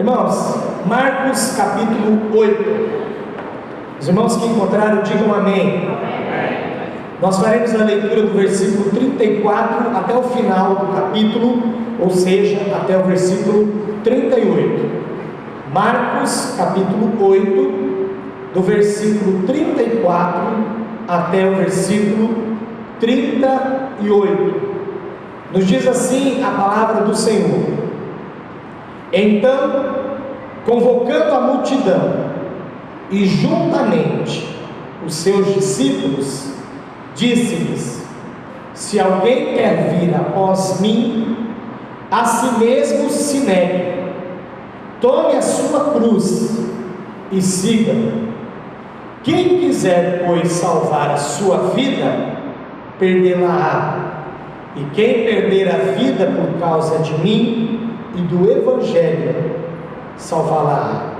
Irmãos, Marcos capítulo 8. Os irmãos que encontraram, digam amém. Nós faremos a leitura do versículo 34 até o final do capítulo, ou seja, até o versículo 38. Marcos capítulo 8, do versículo 34 até o versículo 38. Nos diz assim a palavra do Senhor: Então, convocando a multidão e juntamente os seus discípulos, disse-lhes: Se alguém quer vir após mim, a si mesmo se negue, tome a sua cruz e siga-me. Quem quiser, pois, salvar a sua vida, perdê-la-á, e quem perder a vida por causa de mim e do Evangelho, salvá-la-á.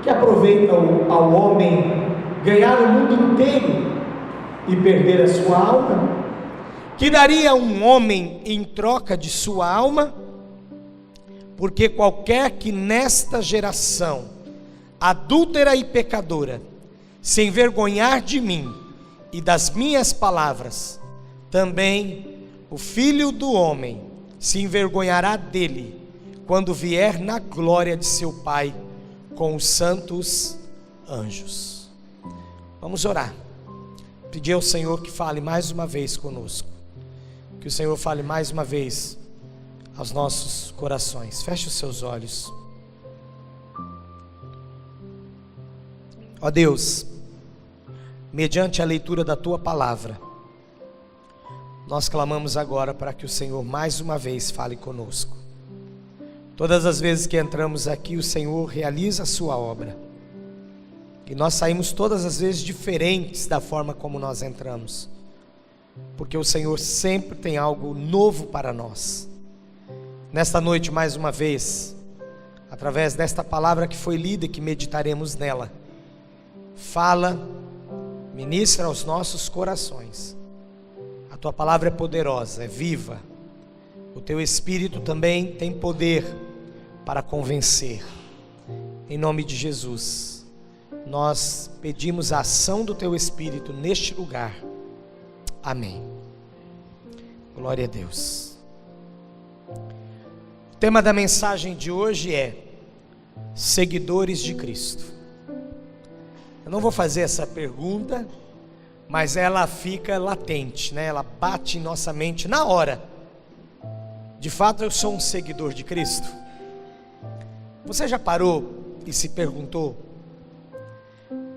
Que aproveita ao homem ganhar o mundo inteiro e perder a sua alma? Que daria um homem em troca de sua alma? Porque qualquer que nesta geração adúltera e pecadora se envergonhar de mim e das minhas palavras, também o Filho do Homem se envergonhará dele, quando vier na glória de seu Pai com os santos anjos. Vamos orar. Pedir ao Senhor que fale mais uma vez conosco, que o Senhor fale mais uma vez aos nossos corações. Feche os seus olhos. Ó Deus, mediante a leitura da Tua Palavra, nós clamamos agora para que o Senhor mais uma vez fale conosco. Todas as vezes que entramos aqui, o Senhor realiza a sua obra, e nós saímos todas as vezes diferentes da forma como nós entramos, porque o Senhor sempre tem algo novo para nós. Nesta noite, mais uma vez, através desta palavra que foi lida e que meditaremos nela, fala, ministra aos nossos corações. A Tua palavra é poderosa, é viva. O Teu Espírito também tem poder para convencer. Em nome de Jesus, nós pedimos a ação do Teu Espírito neste lugar. Amém. Glória a Deus. O tema da mensagem de hoje é seguidores de Cristo. Eu não vou fazer essa pergunta, mas ela fica latente, né? Ela bate em nossa mente na hora. De fato, eu sou um seguidor de Cristo? Você já parou e se perguntou?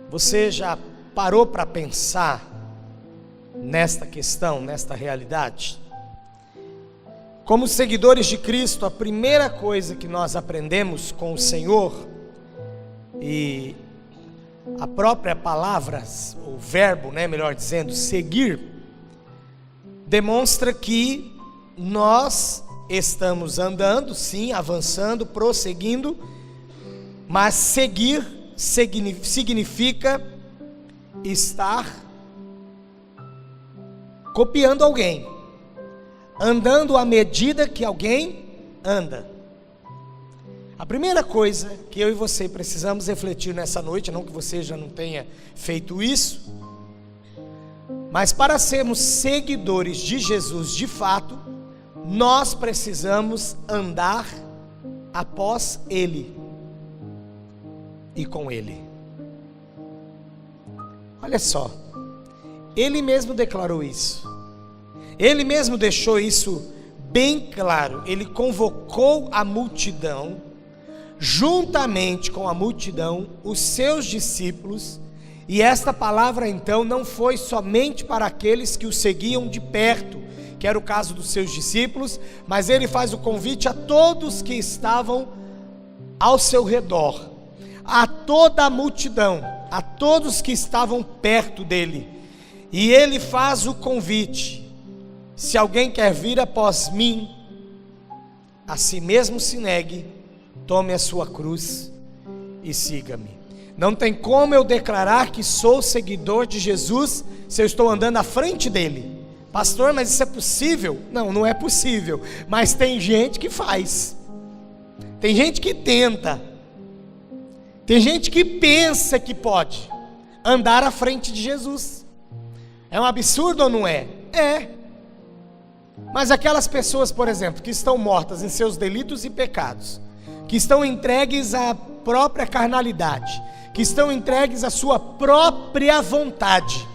Você já parou para pensar nesta questão, nesta realidade? Como seguidores de Cristo, a primeira coisa que nós aprendemos com o Senhor, e a própria palavra, o verbo, melhor dizendo, seguir, demonstra que nós estamos andando, sim, avançando, prosseguindo, mas seguir significa estar copiando alguém, andando à medida que alguém anda. A primeira coisa que eu e você precisamos refletir nessa noite, não que você já não tenha feito isso, mas para sermos seguidores de Jesus de fato, nós precisamos andar após Ele e com Ele. Olha só, Ele mesmo declarou isso, Ele mesmo deixou isso bem claro. Ele convocou a multidão, juntamente com a multidão, os seus discípulos, e esta palavra então não foi somente para aqueles que o seguiam de perto, que era o caso dos seus discípulos, mas ele faz o convite a todos que estavam ao seu redor, a toda a multidão, a todos que estavam perto dele, e ele faz o convite: se alguém quer vir após mim, a si mesmo se negue, tome a sua cruz e siga-me. Não tem como eu declarar que sou seguidor de Jesus se eu estou andando à frente dele. Pastor, mas isso é possível? Não, não é possível, mas tem gente que faz. Tem gente que tenta, tem gente que pensa que pode andar à frente de Jesus. É um absurdo ou não é? É. Mas aquelas pessoas, por exemplo, que estão mortas em seus delitos e pecados, que estão entregues à própria carnalidade, que estão entregues à sua própria vontade,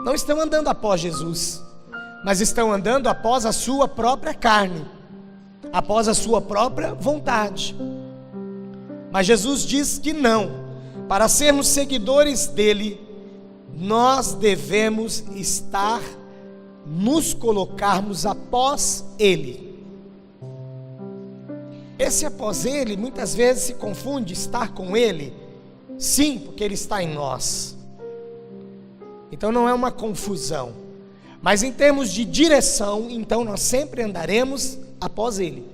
não estão andando após Jesus, mas estão andando após a sua própria carne, após a sua própria vontade. Mas Jesus diz que não. Para sermos seguidores dele, nós devemos nos colocarmos após ele. Esse após ele, muitas vezes se confunde estar com ele. Sim, porque ele está em nós. Então não é uma confusão. Mas em termos de direção, então nós sempre andaremos após ele.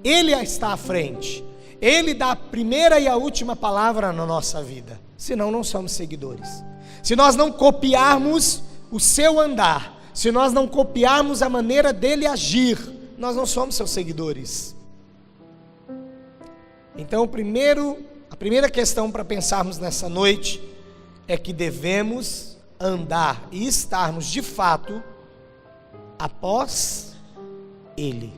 Ele está à frente. Ele dá a primeira e a última palavra na nossa vida. Senão não somos seguidores. Se nós não copiarmos o seu andar, se nós não copiarmos a maneira dele agir, nós não somos seus seguidores. Então a primeira questão para pensarmos nessa noite é que devemos andar e estarmos de fato após ele.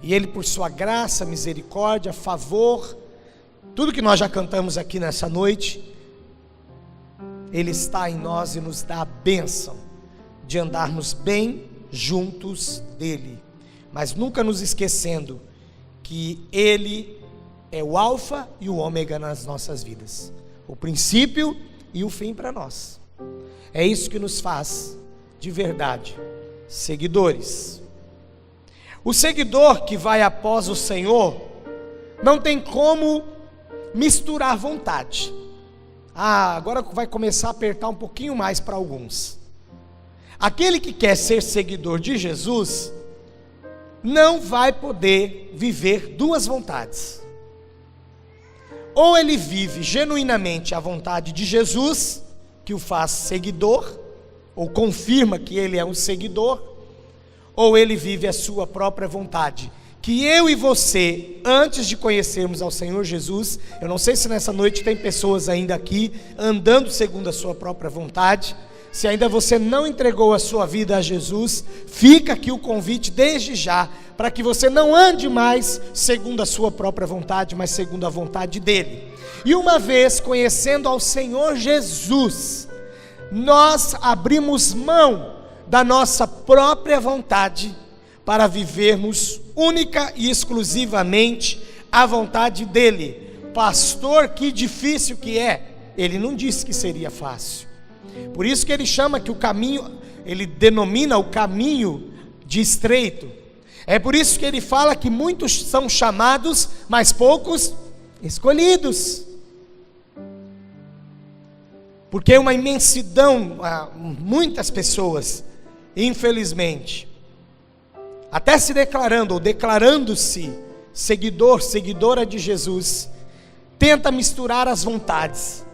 E ele, por sua graça, misericórdia, favor, tudo que nós já cantamos aqui nessa noite, ele está em nós e nos dá a bênção de andarmos bem juntos dele, mas nunca nos esquecendo que ele é o alfa e o ômega nas nossas vidas, o princípio e o fim para nós. É isso que nos faz, de verdade, seguidores. O seguidor que vai após o Senhor não tem como misturar vontade. Agora vai começar a apertar um pouquinho mais para alguns. Aquele que quer ser seguidor de Jesus não vai poder viver duas vontades. Ou ele vive genuinamente a vontade de Jesus, que o faz seguidor, ou confirma que ele é um seguidor, ou ele vive a sua própria vontade, que eu e você, antes de conhecermos ao Senhor Jesus, eu não sei se nessa noite tem pessoas ainda aqui, andando segundo a sua própria vontade. Se ainda você não entregou a sua vida a Jesus, fica aqui o convite desde já, para que você não ande mais segundo a sua própria vontade, mas segundo a vontade dele. E uma vez conhecendo ao Senhor Jesus, nós abrimos mão da nossa própria vontade para vivermos única e exclusivamente a vontade dele. Pastor, que difícil que é. Ele não disse que seria fácil. Por isso que ele chama que o caminho, ele denomina o caminho de estreito. É por isso que ele fala que muitos são chamados, mas poucos escolhidos. Porque uma imensidão, muitas pessoas, infelizmente, até se declarando ou declarando-se seguidor, seguidora de Jesus, tenta misturar as vontades.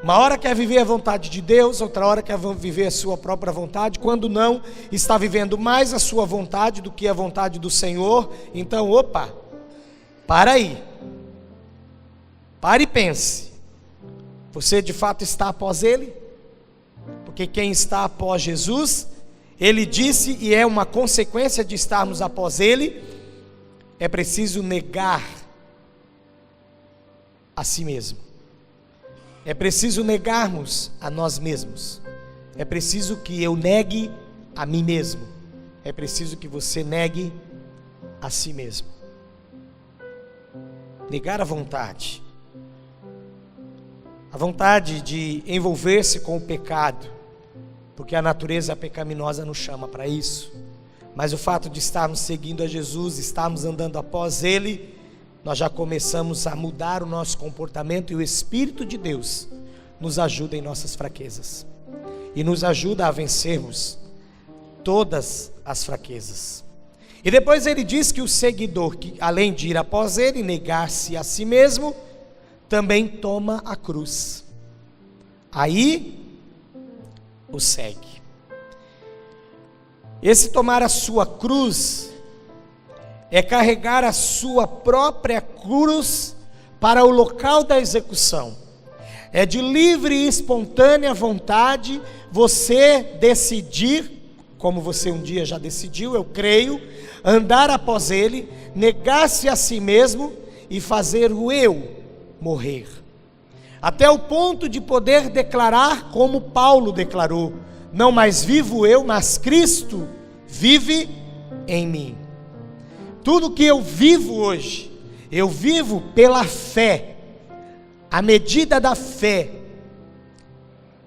Uma hora quer viver a vontade de Deus, outra hora quer viver a sua própria vontade. Quando não, está vivendo mais a sua vontade do que a vontade do Senhor. Então, para aí, pare e pense, você de fato está após ele? Porque quem está após Jesus, ele disse, e é uma consequência de estarmos após ele, é preciso negar a si mesmo. É preciso negarmos a nós mesmos. É preciso que eu negue a mim mesmo. É preciso que você negue a si mesmo. Negar a vontade. A vontade de envolver-se com o pecado, porque a natureza pecaminosa nos chama para isso. Mas o fato de estarmos seguindo a Jesus, estarmos andando após ele, nós já começamos a mudar o nosso comportamento, e o Espírito de Deus nos ajuda em nossas fraquezas e nos ajuda a vencermos todas as fraquezas. E depois ele diz que o seguidor, que além de ir após ele, negar-se a si mesmo, também toma a cruz. Aí o segue. Esse tomar a sua cruz é carregar a sua própria cruz para o local da execução. É de livre e espontânea vontade você decidir, como você um dia já decidiu, eu creio, andar após Ele, negar-se a si mesmo e fazer o eu morrer. Até o ponto de poder declarar como Paulo declarou: não mais vivo eu, mas Cristo vive em mim. Tudo que eu vivo hoje, eu vivo pela fé, a medida da fé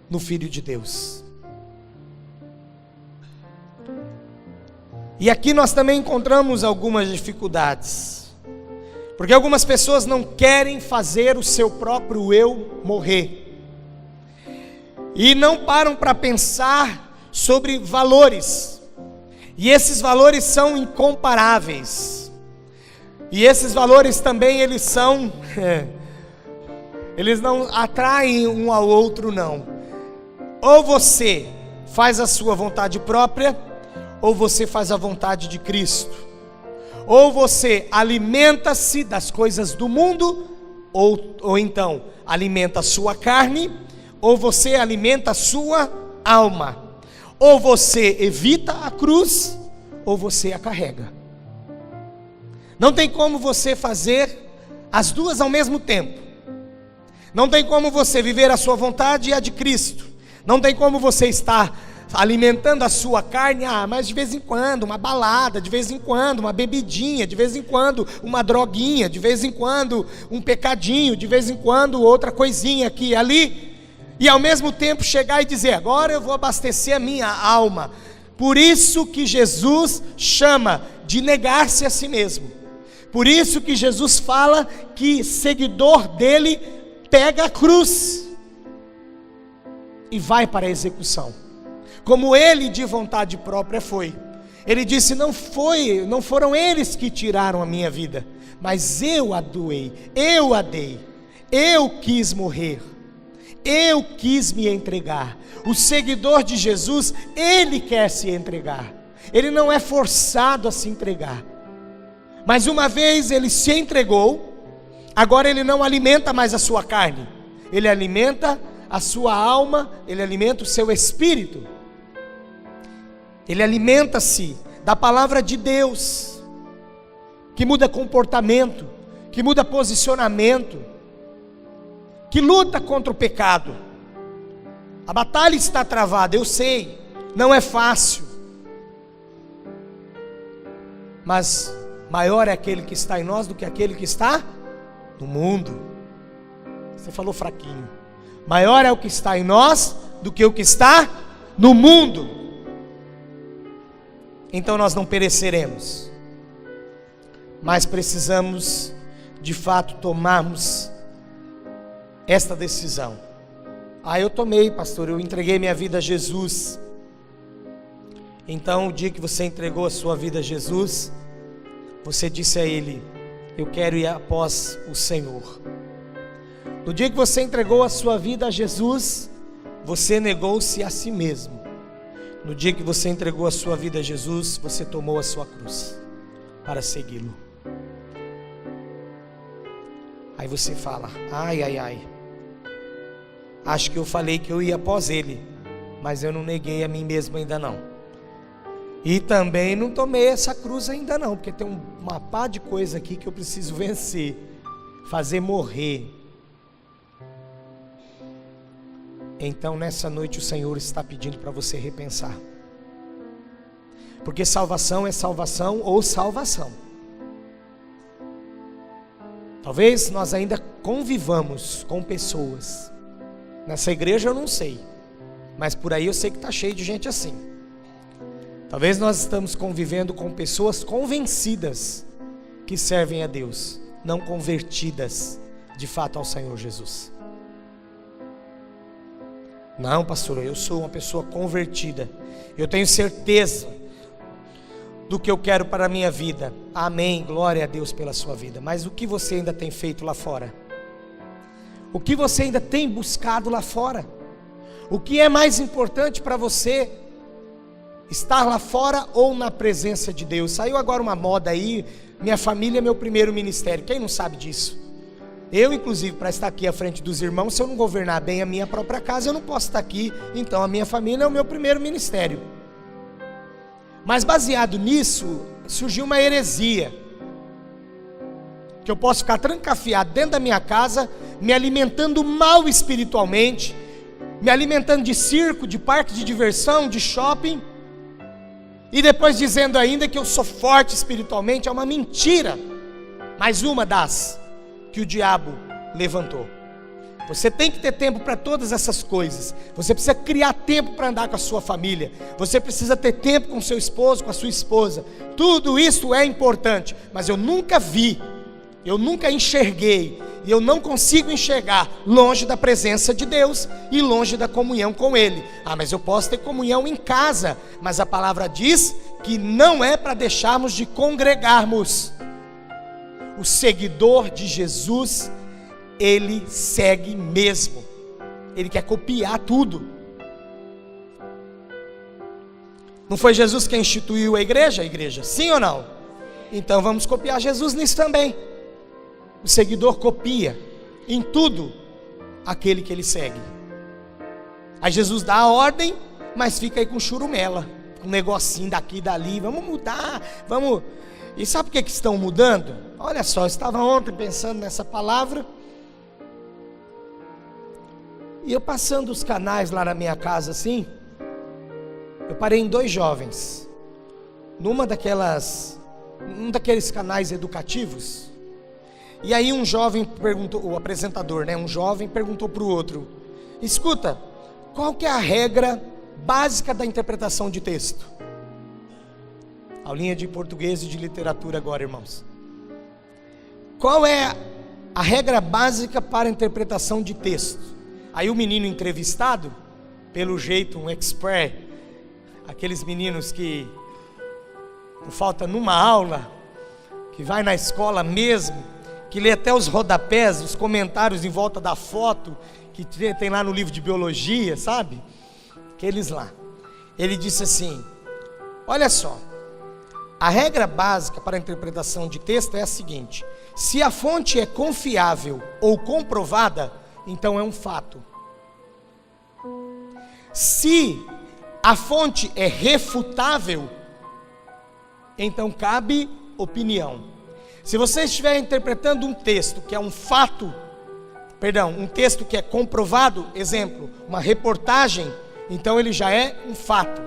no Filho de Deus. E aqui nós também encontramos algumas dificuldades, porque algumas pessoas não querem fazer o seu próprio eu morrer, e não param para pensar sobre valores, e esses valores são incomparáveis, e esses valores também eles são, eles não atraem um ao outro não. Ou você faz a sua vontade própria, ou você faz a vontade de Cristo. Ou você alimenta-se das coisas do mundo, ou então alimenta a sua carne, ou você alimenta a sua alma. Ou você evita a cruz, ou você a carrega. Não tem como você fazer as duas ao mesmo tempo. Não tem como você viver a sua vontade e a de Cristo. Não tem como você estar alimentando a sua carne, mas de vez em quando uma balada, de vez em quando uma bebidinha, de vez em quando uma droguinha, de vez em quando um pecadinho, de vez em quando outra coisinha aqui e ali, e ao mesmo tempo chegar e dizer: agora eu vou abastecer a minha alma. Por isso que Jesus chama de negar-se a si mesmo. Por isso que Jesus fala que seguidor dele pega a cruz e vai para a execução, como ele de vontade própria foi. Ele disse: não foram eles que tiraram a minha vida, mas eu a doei, eu a dei, eu quis morrer, eu quis me entregar. O seguidor de Jesus, ele quer se entregar, ele não é forçado a se entregar, mas uma vez ele se entregou, agora ele não alimenta mais a sua carne, ele alimenta a sua alma, ele alimenta o seu espírito. Ele alimenta-se da palavra de Deus, que muda comportamento, que muda posicionamento, que luta contra o pecado. A batalha está travada, eu sei, não é fácil, mas maior é aquele que está em nós do que aquele que está no mundo. Você falou fraquinho. Maior é o que está em nós do que o que está no mundo. Então nós não pereceremos, mas precisamos de fato tomarmos esta decisão. Eu tomei, pastor, eu entreguei minha vida a Jesus. Então o dia que você entregou a sua vida a Jesus, você disse a Ele: eu quero ir após o Senhor. No dia que você entregou a sua vida a Jesus, você negou-se a si mesmo. No dia que você entregou a sua vida a Jesus, você tomou a sua cruz para segui-lo. Aí você fala: ai, acho que eu falei que eu ia após Ele, mas eu não neguei a mim mesmo ainda não. E também não tomei essa cruz ainda não, porque tem uma pá de coisa aqui que eu preciso vencer, fazer morrer. Então nessa noite o Senhor está pedindo para você repensar, porque salvação é salvação ou salvação. Talvez nós ainda convivamos com pessoas, nessa igreja eu não sei, mas por aí eu sei que está cheio de gente assim. Talvez nós estamos convivendo com pessoas convencidas que servem a Deus, não convertidas de fato ao Senhor Jesus. Não, pastor, eu sou uma pessoa convertida, eu tenho certeza do que eu quero para a minha vida. Amém, glória a Deus pela sua vida. Mas o que você ainda tem feito lá fora? O que você ainda tem buscado lá fora? O que é mais importante para você? estar lá fora ou na presença de Deus. Saiu agora uma moda aí, minha família é meu primeiro ministério. Quem não sabe disso? Eu, inclusive, para estar aqui à frente dos irmãos, se eu não governar bem a minha própria casa, eu não posso estar aqui. Então a minha família é o meu primeiro ministério. Mas baseado nisso, surgiu uma heresia, que eu posso ficar trancafiado dentro da minha casa, me alimentando mal espiritualmente, me alimentando de circo, de parque de diversão, de shopping, e depois dizendo ainda que eu sou forte espiritualmente. É uma mentira, mais uma das que o diabo levantou. Você tem que ter tempo para todas essas coisas. Você precisa criar tempo para andar com a sua família. Você precisa ter tempo com seu esposo, com a sua esposa. Tudo isso é importante, mas eu nunca vi, eu nunca enxerguei, e eu não consigo enxergar longe da presença de Deus e longe da comunhão com Ele. Mas eu posso ter comunhão em casa, mas a palavra diz que não é para deixarmos de congregarmos. O seguidor de Jesus, ele segue mesmo, ele quer copiar tudo. Não foi Jesus quem instituiu a igreja? Sim ou não? Então vamos copiar Jesus nisso também. O seguidor copia em tudo aquele que ele segue. Aí Jesus dá a ordem, mas fica aí com churumela, com um negocinho daqui e dali. Vamos mudar, vamos. E sabe por que estão mudando? Olha só, eu estava ontem pensando nessa palavra, e eu passando os canais lá na minha casa assim, eu parei em 2 jovens, um daqueles canais educativos. E aí um jovem perguntou, o apresentador, um jovem perguntou para o outro: escuta, qual que é a regra básica da interpretação de texto? Aulinha de português e de literatura agora, irmãos. Qual é a regra básica para a interpretação de texto? Aí o menino entrevistado, pelo jeito um expert, aqueles meninos que não falta numa aula, que vai na escola mesmo, que lê até os rodapés, os comentários em volta da foto, que tem lá no livro de biologia, sabe? Aqueles lá. Ele disse assim: olha só, a regra básica para a interpretação de texto é a seguinte: se a fonte é confiável ou comprovada, então é um fato. Se a fonte é refutável, então cabe opinião. Se você estiver interpretando um texto que é um fato, um texto que é comprovado, exemplo, uma reportagem, então ele já é um fato.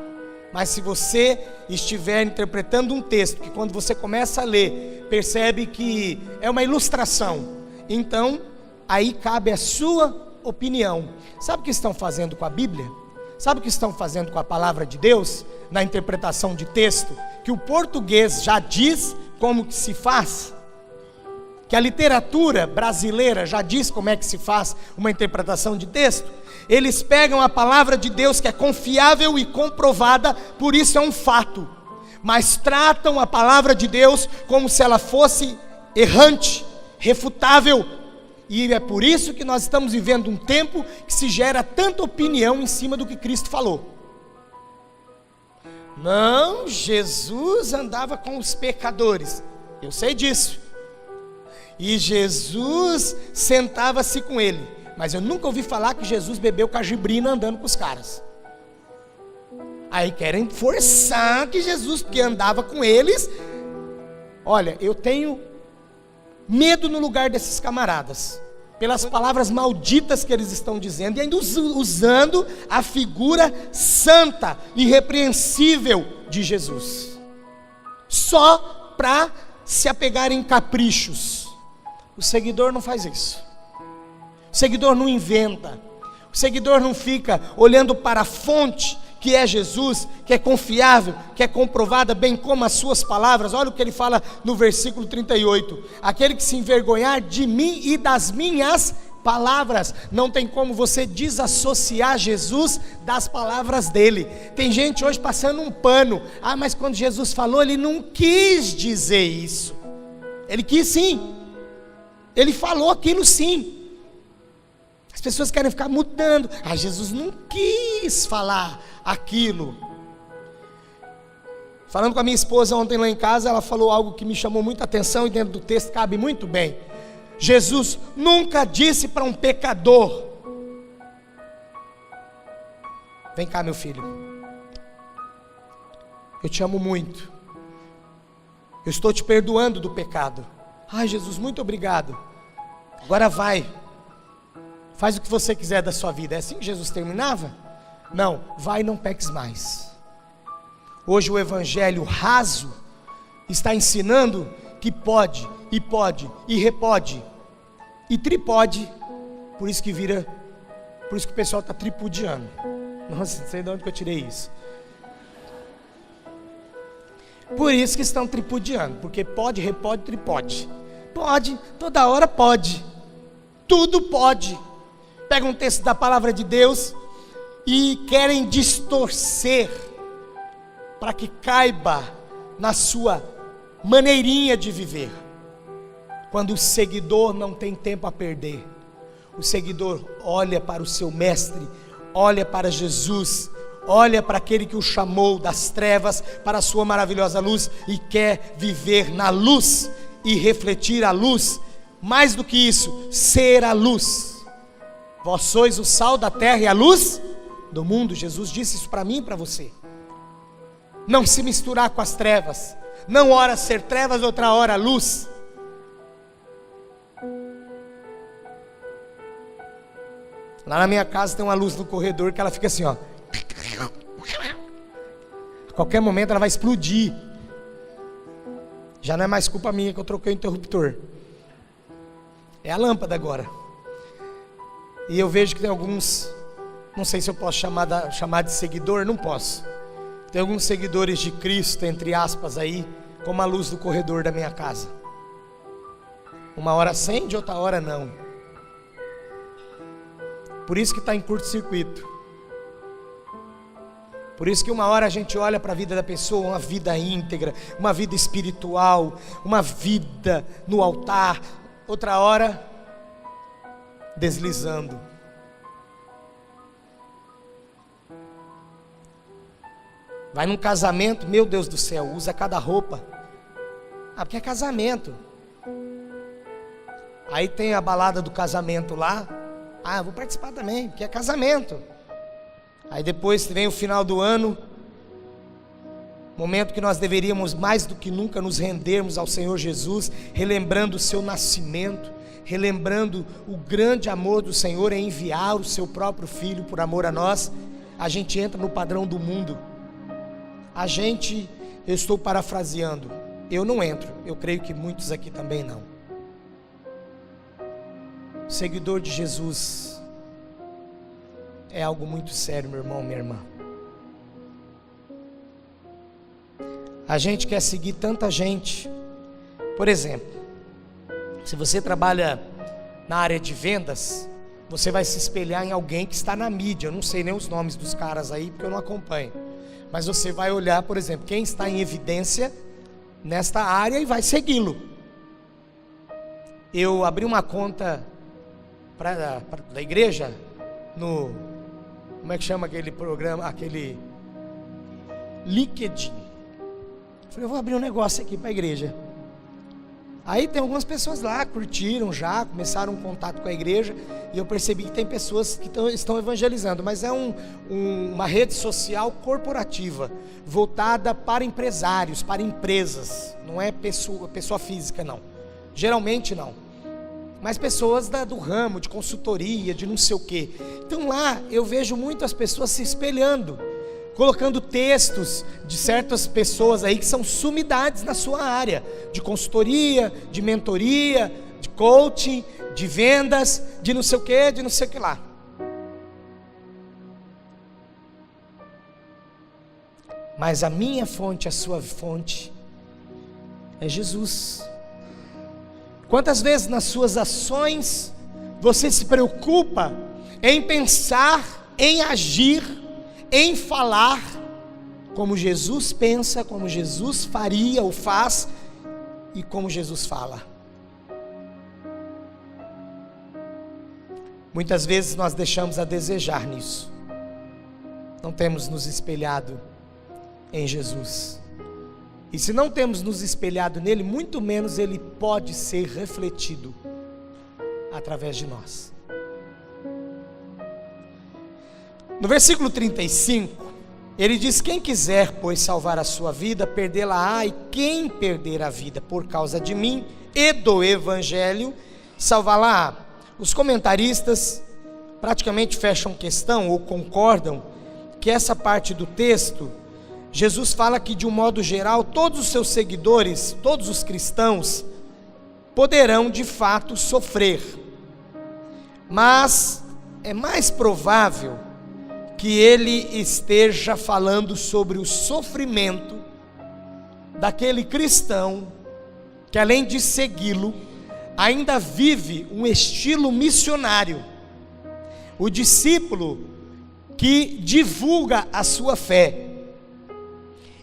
Mas se você estiver interpretando um texto que quando você começa a ler, percebe que é uma ilustração, então aí cabe a sua opinião. Sabe o que estão fazendo com a Bíblia? Sabe o que estão fazendo com a palavra de Deus na interpretação de texto? Que o português já diz como que se faz, que a literatura brasileira já diz como é que se faz uma interpretação de texto. Eles pegam a palavra de Deus, que é confiável e comprovada, por isso é um fato, mas tratam a palavra de Deus como se ela fosse errante, refutável. E é por isso que nós estamos vivendo um tempo que se gera tanta opinião em cima do que Cristo falou. Não, Jesus andava com os pecadores, eu sei disso, e Jesus sentava-se com ele, mas eu nunca ouvi falar que Jesus bebeu cajibrina andando com os caras. Aí querem forçar que Jesus, porque andava com eles. Olha, eu tenho medo no lugar desses camaradas, pelas palavras malditas que eles estão dizendo, e ainda usando a figura santa, irrepreensível de Jesus, só para se apegar em caprichos. O seguidor não faz isso. O seguidor não inventa. O seguidor não fica olhando para a fonte, que é Jesus, que é confiável, que é comprovada, bem como as suas palavras. Olha o que ele fala no versículo 38: aquele que se envergonhar de mim e das minhas palavras. Não tem como você desassociar Jesus das palavras dele. Tem gente hoje passando um pano: mas quando Jesus falou, ele não quis dizer isso. Ele quis sim, ele falou aquilo sim. As pessoas querem ficar mudando: Jesus não quis falar aquilo. Falando com a minha esposa ontem lá em casa, ela falou algo que me chamou muita atenção e dentro do texto cabe muito bem. Jesus nunca disse para um pecador: vem cá, meu filho, eu te amo muito, eu estou te perdoando do pecado. Ai, Jesus, muito obrigado, agora vai, faz o que você quiser da sua vida. É assim que Jesus terminava? Não, vai e não peques mais. Hoje o evangelho raso está ensinando que pode, e repode, e tripode. Por isso que o pessoal está tripudiando. Nossa, não sei de onde que eu tirei isso. Por isso que estão tripudiando, porque pode, repode, tripode. Pode, toda hora pode, tudo pode. Pega um texto da palavra de Deus e querem distorcer para que caiba na sua maneirinha de viver. Quando o seguidor não tem tempo a perder, o seguidor olha para o seu mestre, olha para Jesus, olha para aquele que o chamou das trevas para a sua maravilhosa luz e quer viver na luz e refletir a luz. Mais do que isso, ser a luz. Vós sois o sal da terra e a luz do mundo. Jesus disse isso para mim e para você. Não se misturar com as trevas. Não ora ser trevas, outra hora luz. Lá na minha casa tem uma luz no corredor que ela fica assim, ó. A qualquer momento ela vai explodir. Já não é mais culpa minha que eu troquei o interruptor. É a lâmpada agora. E eu vejo que tem alguns, não sei se eu posso chamar de seguidor, não posso. Tem alguns seguidores de Cristo, entre aspas aí, como a luz do corredor da minha casa. Uma hora acende, outra hora não. Por isso que está em curto-circuito. Por isso que uma hora a gente olha para a vida da pessoa, uma vida íntegra, uma vida espiritual, uma vida no altar. Outra hora, deslizando. Vai num casamento, meu Deus do céu, usa cada roupa. Ah, porque é casamento. Aí tem a balada do casamento lá. Ah, vou participar também, porque é casamento. Aí depois vem o final do ano, momento que nós deveríamos mais do que nunca nos rendermos ao Senhor Jesus, relembrando o seu nascimento, relembrando o grande amor do Senhor em enviar o seu próprio Filho por amor a nós. A gente entra no padrão do mundo. Eu estou parafraseando, eu não entro, eu creio que muitos aqui também não. Seguidor de Jesus é algo muito sério, meu irmão, minha irmã. A gente quer seguir tanta gente. Por exemplo, se você trabalha na área de vendas, você vai se espelhar em alguém que está na mídia. Eu não sei nem os nomes dos caras aí, porque eu não acompanho. Mas você vai olhar, por exemplo, quem está em evidência nesta área e vai segui-lo. Eu abri uma conta da igreja no, como é que chama aquele programa, aquele LinkedIn. Falei, eu vou abrir um negócio aqui para a igreja. Aí tem algumas pessoas lá, curtiram já, começaram um contato com a igreja, e eu percebi que tem pessoas que estão evangelizando, mas é uma rede social corporativa, voltada para empresários, para empresas, não é pessoa física não, geralmente não, mas pessoas do ramo, de consultoria, de não sei o que. Então lá eu vejo muitas pessoas se espelhando, colocando textos de certas pessoas aí que são sumidades na sua área, de consultoria, de mentoria, de coaching, de vendas, de não sei o que lá. Mas a minha fonte, a sua fonte, é Jesus. Quantas vezes nas suas ações você se preocupa em pensar, em agir, em falar como Jesus pensa, como Jesus faria ou faz e como Jesus fala? Muitas vezes nós deixamos a desejar nisso, não temos nos espelhado em Jesus. E se não temos nos espelhado nele, muito menos ele pode ser refletido através de nós. No versículo 35, ele diz: quem quiser, pois, salvar a sua vida, perdê-la-á, e quem perder a vida por causa de mim e do evangelho, salvá-la-á. Os comentaristas praticamente fecham questão ou concordam que essa parte do texto, Jesus fala que de um modo geral, todos os seus seguidores, todos os cristãos, poderão de fato sofrer, mas é mais provável que ele esteja falando sobre o sofrimento daquele cristão que, além de segui-lo, ainda vive um estilo missionário, o discípulo que divulga a sua fé,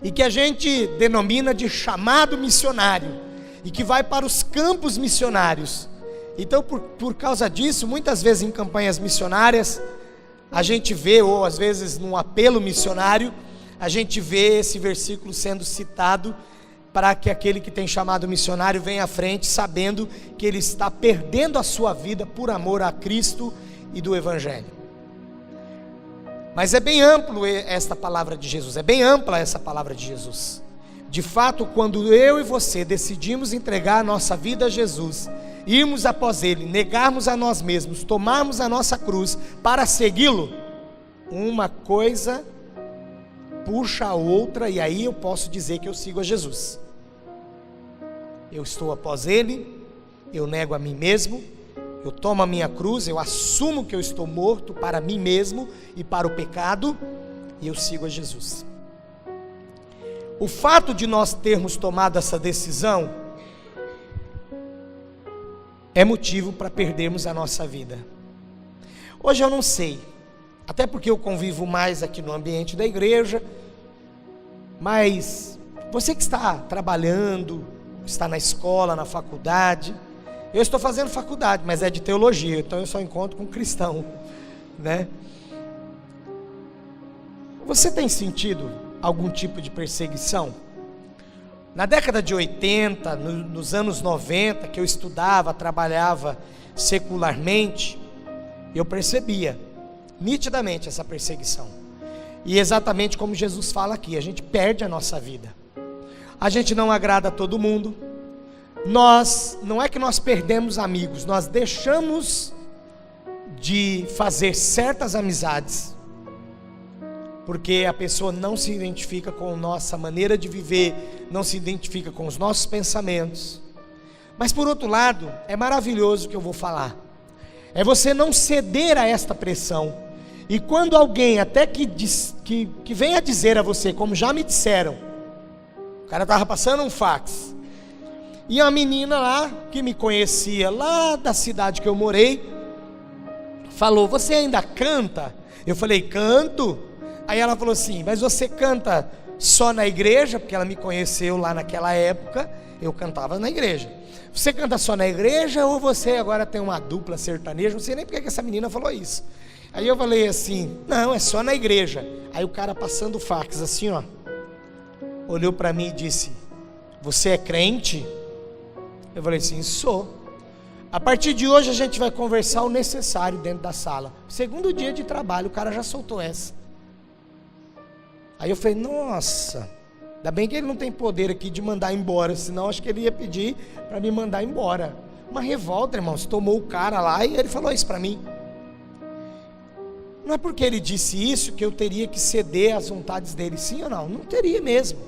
e que a gente denomina de chamado missionário, e que vai para os campos missionários. Então, por causa disso, muitas vezes em campanhas missionárias, a gente vê, ou às vezes num apelo missionário, a gente vê esse versículo sendo citado, para que aquele que tem chamado missionário venha à frente, sabendo que ele está perdendo a sua vida por amor a Cristo e do Evangelho. Mas é bem amplo esta palavra de Jesus, é bem ampla essa palavra de Jesus. De fato, quando eu e você decidimos entregar a nossa vida a Jesus, irmos após Ele, negarmos a nós mesmos, tomarmos a nossa cruz para segui-lo, uma coisa puxa a outra, e aí eu posso dizer que eu sigo a Jesus. Eu estou após Ele, eu nego a mim mesmo, eu tomo a minha cruz, eu assumo que eu estou morto para mim mesmo e para o pecado, e eu sigo a Jesus. O fato de nós termos tomado essa decisão é motivo para perdermos a nossa vida. Hoje eu não sei, até porque eu convivo mais aqui no ambiente da igreja, mas você que está trabalhando, está na escola, na faculdade, eu estou fazendo faculdade, mas é de teologia, então eu só encontro com cristão, né? Você tem sentido algum tipo de perseguição? Na década de 80, nos anos 90, que eu estudava, trabalhava secularmente, eu percebia nitidamente essa perseguição. E exatamente como Jesus fala aqui, a gente perde a nossa vida. A gente não agrada a todo mundo. Não é que nós perdemos amigos, nós deixamos de fazer certas amizades, porque a pessoa não se identifica com a nossa maneira de viver, não se identifica com os nossos pensamentos. Mas por outro lado, é maravilhoso o que eu vou falar, é você não ceder a esta pressão. E quando alguém até que venha dizer a você, como já me disseram, o cara estava passando um fax, e uma menina lá, que me conhecia lá da cidade que eu morei, falou: você ainda canta? Eu falei: canto. Aí ela falou assim: mas você canta só na igreja? Porque ela me conheceu lá naquela época, eu cantava na igreja. Você canta só na igreja ou você agora tem uma dupla sertaneja? Não sei nem porque que essa menina falou isso. Aí eu falei assim: não, é só na igreja. Aí o cara passando o fax assim, ó, olhou para mim e disse: você é crente? Eu falei assim: sou. A partir de hoje a gente vai conversar o necessário dentro da sala. Segundo dia de trabalho, o cara já soltou essa. Aí eu falei: nossa, ainda bem que ele não tem poder aqui de mandar embora, senão acho que ele ia pedir para me mandar embora. Uma revolta, irmãos, tomou o cara lá e ele falou isso para mim. Não é porque ele disse isso que eu teria que ceder às vontades dele, sim ou não? Não teria mesmo,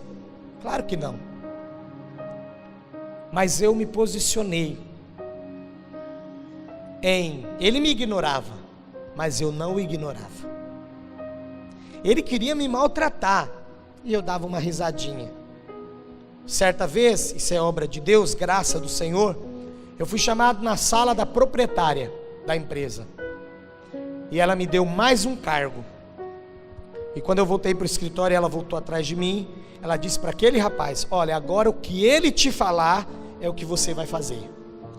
claro que não. Mas eu me posicionei ele me ignorava, mas eu não o ignorava. Ele queria me maltratar e eu dava uma risadinha. Certa vez, isso é obra de Deus, graça do Senhor, eu fui chamado na sala da proprietária da empresa, e ela me deu mais um cargo. E quando eu voltei para o escritório, ela voltou atrás de mim, ela disse para aquele rapaz: olha, agora o que ele te falar é o que você vai fazer.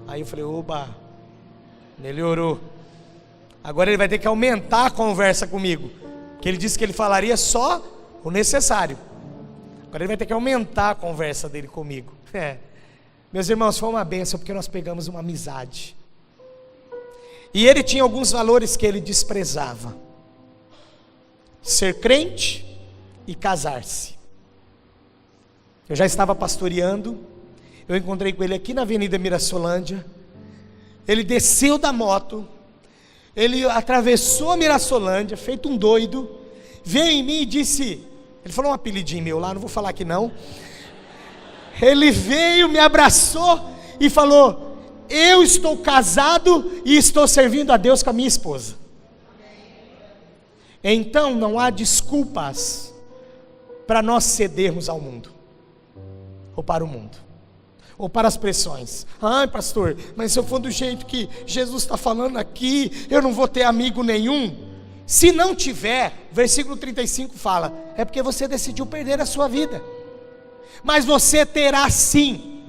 Aí eu falei: oba, melhorou. Agora ele vai ter que aumentar a conversa comigo, que ele disse que ele falaria só o necessário. Agora ele vai ter que aumentar a conversa dele comigo. Meus irmãos, foi uma bênção, porque nós pegamos uma amizade. E ele tinha alguns valores que ele desprezava: ser crente e casar-se. Eu já estava pastoreando, eu encontrei com ele aqui na Avenida Mirassolândia. Ele desceu da moto, ele atravessou a Mirassolândia, feito um doido, veio em mim e disse, ele falou um apelidinho meu lá, não vou falar aqui não. Ele veio, me abraçou e falou: eu estou casado e estou servindo a Deus com a minha esposa. Então não há desculpas para nós cedermos ao mundo, ou para o mundo, ou para as pressões. Ai pastor, mas se eu for do jeito que Jesus está falando aqui, eu não vou ter amigo nenhum. Se não tiver, versículo 35 fala, é porque você decidiu perder a sua vida. Mas você terá sim.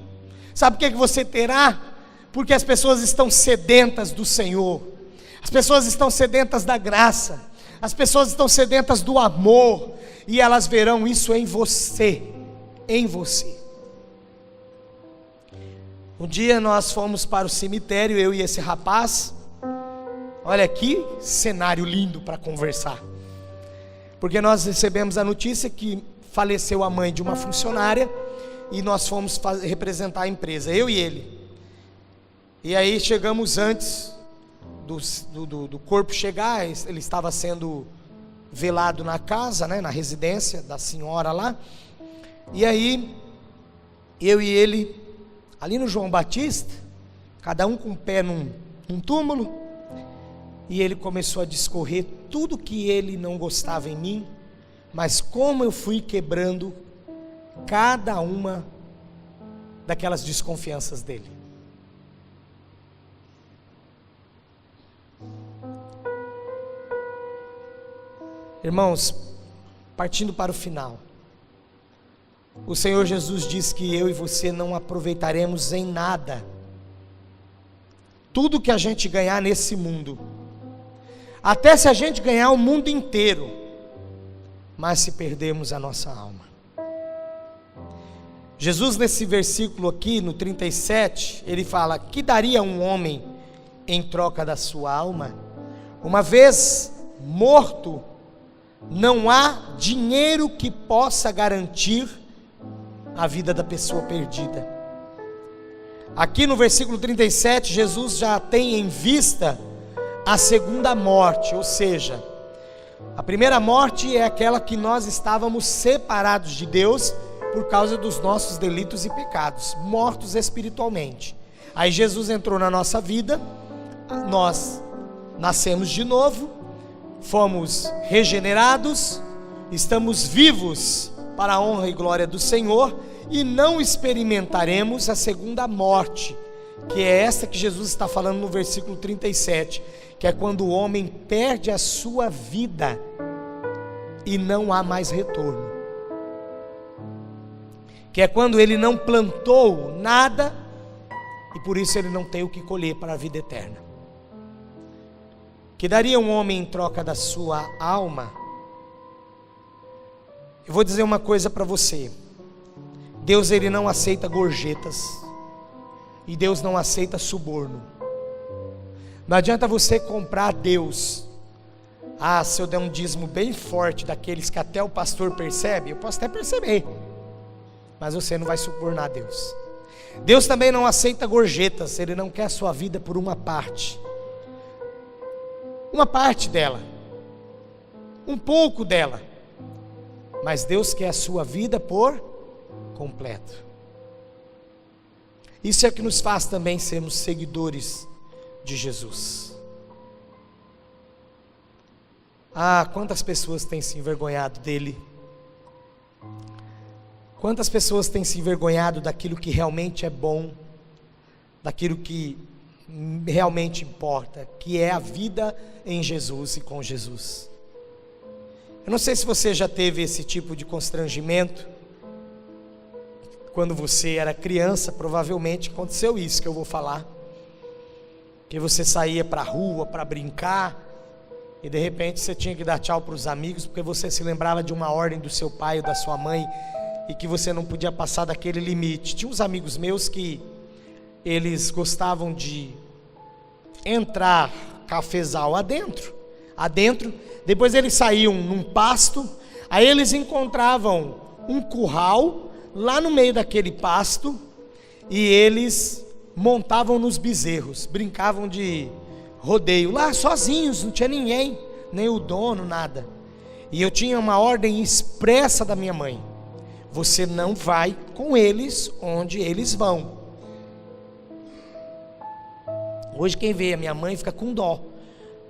Sabe por que você terá? Porque as pessoas estão sedentas do Senhor, as pessoas estão sedentas da graça, as pessoas estão sedentas do amor, e elas verão isso em você, em você. Um dia nós fomos para o cemitério, eu e esse rapaz. Olha que cenário lindo para conversar, porque nós recebemos a notícia que faleceu a mãe de uma funcionária, e nós fomos representar a empresa, eu e ele. E aí chegamos antes do corpo chegar, ele estava sendo velado na casa, né, na residência da senhora lá. E aí eu e ele ali no João Batista, cada um com o pé num túmulo, e ele começou a discorrer tudo que ele não gostava em mim, mas como eu fui quebrando cada uma daquelas desconfianças dele. Irmãos, partindo para o final, o Senhor Jesus diz que eu e você não aproveitaremos em nada tudo que a gente ganhar nesse mundo, até se a gente ganhar o mundo inteiro, mas se perdermos a nossa alma. Jesus, nesse versículo aqui, no 37, ele fala: que daria um homem em troca da sua alma? Uma vez morto, não há dinheiro que possa garantir a vida da pessoa perdida. Aqui no versículo 37, Jesus já tem em vista a segunda morte, ou seja, a primeira morte é aquela que nós estávamos separados de Deus por causa dos nossos delitos e pecados, mortos espiritualmente. Aí Jesus entrou na nossa vida, nós nascemos de novo, fomos regenerados, estamos vivos para a honra e glória do Senhor, e não experimentaremos a segunda morte, que é essa que Jesus está falando no versículo 37, que é quando o homem perde a sua vida e não há mais retorno, que é quando ele não plantou nada e por isso ele não tem o que colher para a vida eterna. Que daria um homem em troca da sua alma? Eu vou dizer uma coisa para você: Deus, ele não aceita gorjetas, e Deus não aceita suborno. Não adianta você comprar a Deus. Se eu der um dízimo bem forte, daqueles que até o pastor percebe, eu posso até perceber, mas você não vai subornar a Deus. Deus também não aceita gorjetas. Ele não quer a sua vida por uma parte dela, um pouco dela, mas Deus quer a sua vida por completo. Isso é o que nos faz também sermos seguidores de Jesus. Quantas pessoas têm se envergonhado dele, quantas pessoas têm se envergonhado daquilo que realmente é bom, daquilo que realmente importa, que é a vida em Jesus e com Jesus. Eu não sei se você já teve esse tipo de constrangimento. Quando você era criança, provavelmente aconteceu isso que eu vou falar, que você saía para a rua para brincar, e de repente você tinha que dar tchau para os amigos, porque você se lembrava de uma ordem do seu pai ou da sua mãe, e que você não podia passar daquele limite. Tinha uns amigos meus que eles gostavam de entrar cafezal adentro, depois eles saíam num pasto, aí eles encontravam um curral lá no meio daquele pasto, e eles montavam nos bezerros, brincavam de rodeio, lá sozinhos, não tinha ninguém, nem o dono, nada. E eu tinha uma ordem expressa da minha mãe: você não vai com eles onde eles vão. Hoje quem vê a minha mãe fica com dó.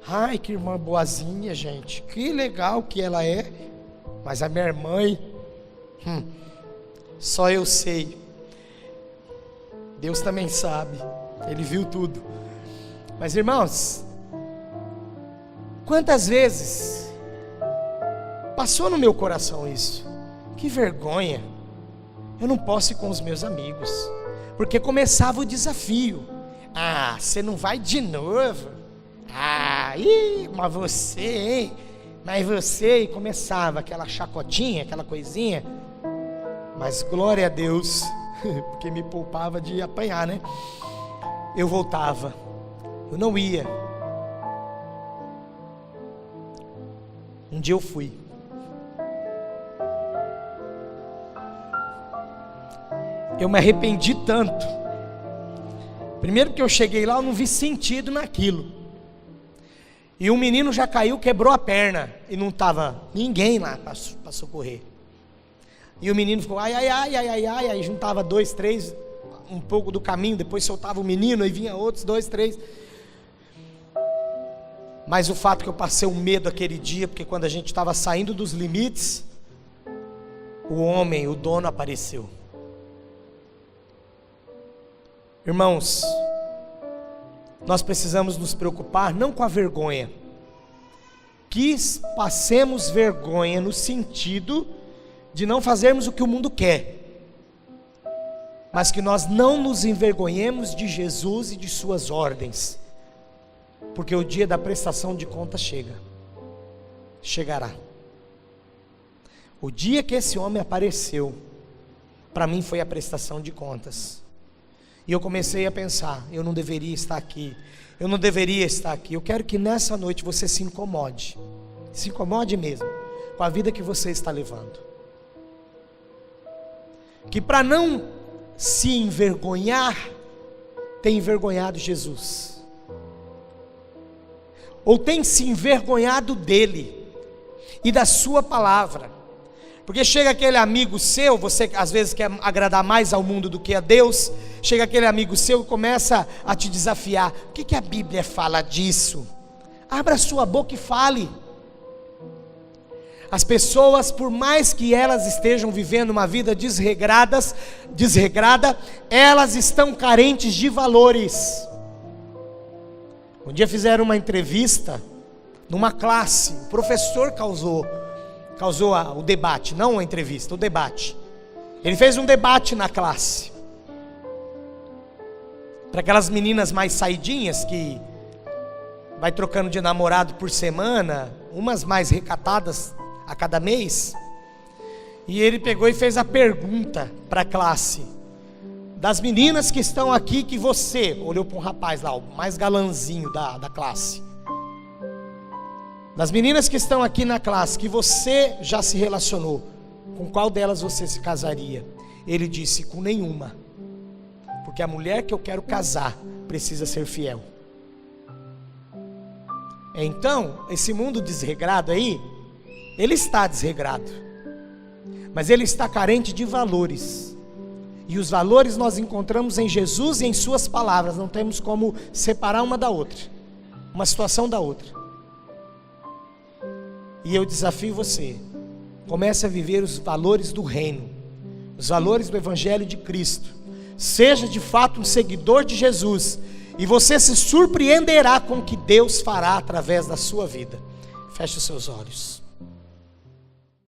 Ai, que irmã boazinha, gente, que legal que ela é. Mas a minha mãe, só eu sei. Deus também sabe, Ele viu tudo. Mas irmãos, quantas vezes passou no meu coração isso? Que vergonha, eu não posso ir com os meus amigos, porque começava o desafio. Ah, você não vai de novo? Mas você, hein? Mas você, e começava aquela chacotinha, aquela coisinha. Mas glória a Deus, porque me poupava de apanhar, né? Eu voltava, eu não ia. Um dia eu fui. Eu me arrependi tanto. Primeiro que eu cheguei lá, eu não vi sentido naquilo. E um menino já caiu, quebrou a perna, e não estava ninguém lá para socorrer. E o menino ficou ai, aí juntava 2, 3, um pouco do caminho, depois soltava o menino, e vinha outros 2, 3. Mas o fato que eu passei um medo aquele dia, porque quando a gente estava saindo dos limites, o homem, o dono apareceu. Irmãos, nós precisamos nos preocupar não com a vergonha, que passemos vergonha no sentido de não fazermos o que o mundo quer, mas que nós não nos envergonhemos de Jesus e de suas ordens, porque o dia da prestação de contas chegará. O dia que esse homem apareceu, para mim foi a prestação de contas. E eu comecei a pensar, eu não deveria estar aqui, eu quero que nessa noite você se incomode mesmo, com a vida que você está levando, que para não se envergonhar, tem envergonhado Jesus, ou tem se envergonhado dele, e da sua palavra, porque chega aquele amigo seu, você às vezes quer agradar mais ao mundo do que a Deus, chega aquele amigo seu e começa a te desafiar, o que a Bíblia fala disso? Abra sua boca e fale. As pessoas, por mais que elas estejam vivendo uma vida desregrada, elas estão carentes de valores. Um dia fizeram uma entrevista numa classe, o professor causou o debate, não a entrevista, o debate. Ele fez um debate na classe, para aquelas meninas mais saidinhas, que vai trocando de namorado por semana, umas mais recatadas a cada mês. E ele pegou e fez a pergunta para a classe: das meninas que estão aqui, que você, olhou para um rapaz lá, o mais galanzinho da classe, das meninas que estão aqui na classe, que você já se relacionou, com qual delas você se casaria? Ele disse: com nenhuma, porque a mulher que eu quero casar precisa ser fiel. Então, esse mundo desregrado aí, ele está desregrado, mas ele está carente de valores, e os valores nós encontramos em Jesus e em suas palavras. Não temos como separar uma da outra, uma situação da outra. E eu desafio você, comece a viver os valores do reino, os valores do Evangelho de Cristo. Seja de fato um seguidor de Jesus, e você se surpreenderá com o que Deus fará através da sua vida. Feche os seus olhos.